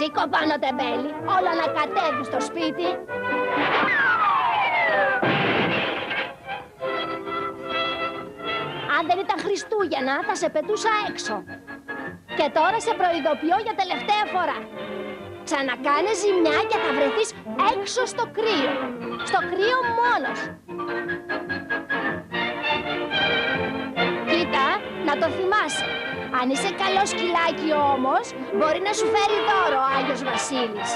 Σήκω πάνω, τεμπέλη. Όλα να κατέβει στο σπίτι. Αν δεν ήταν Χριστούγεννα, θα σε πετούσα έξω. Και τώρα σε προειδοποιώ για τελευταία φορά. Ξανακάνες ζημιά και θα βρεθείς έξω στο κρύο. Στο κρύο μόνος. Κοίτα, να το θυμάσαι. Αν είσαι καλό σκυλάκι όμως, μπορεί να σου φέρει δώρο ο Άγιος Βασίλης.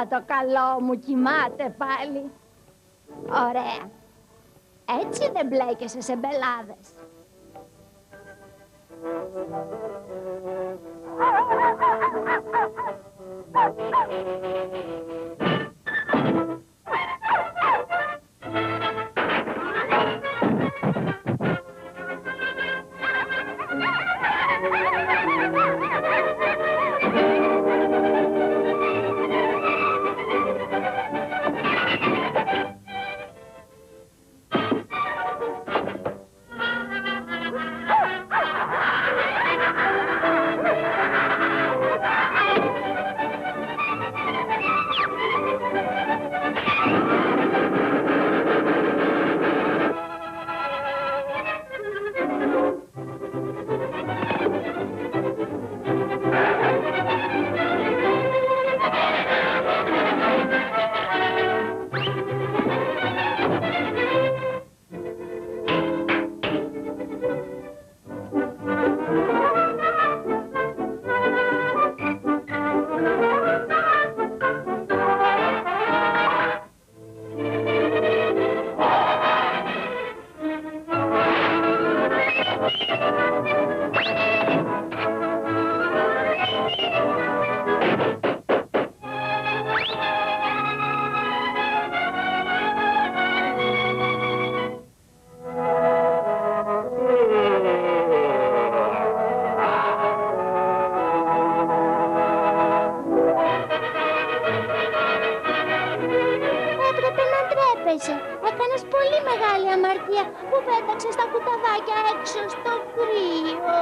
Το καλό μου κοιμάται πάλι. Ωραία. Έτσι δεν μπλέκεσαι σε μπελάδες. Έκανες πολύ μεγάλη αμαρτία που πέταξες τα κουταβάκια έξω στο κρύο.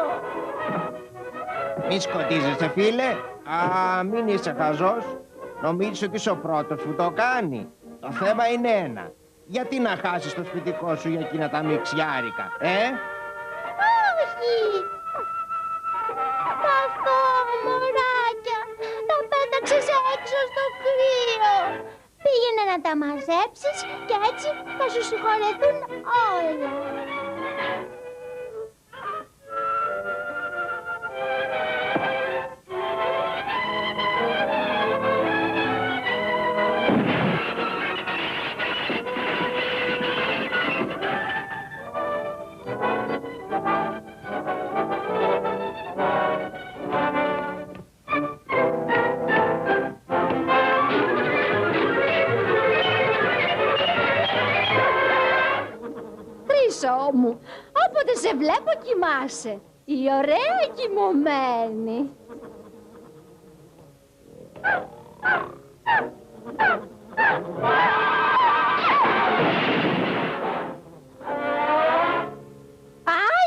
Μη σκοτίζεσαι, φίλε. Μην είσαι χαζός. Νομίζεις ότι είσαι ο πρώτος που το κάνει. Το θέμα είναι ένα. Γιατί να χάσεις το σπιτικό σου για εκείνα τα μιξιάρικα, Όχι! Αυτό, μωράκια, τα πέταξες έξω στο κρύο. Πήγαινε να τα μαζέψεις και έτσι θα σου συγχωρεθούν όλα. Μου, όποτε σε βλέπω κοιμάσαι. Η ωραία κοιμωμένη. Α,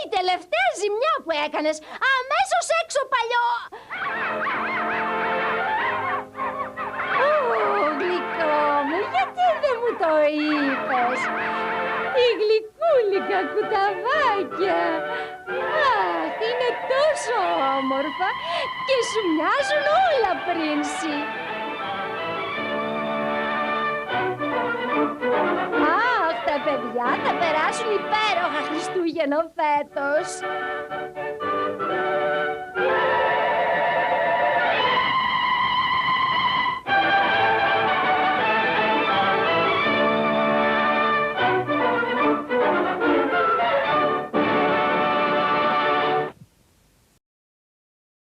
η τελευταία ζημιά που έκανες. Αμέσως έξω, παλιό. Γλυκό μου, γιατί δεν μου το είπες? Τι γλυκούλικα κουταβάκια. Αχ, είναι τόσο όμορφα και σου μοιάζουν όλα, πρίνσι. Αχ, τα παιδιά θα περάσουν υπέροχα Χριστούγεννα φέτος.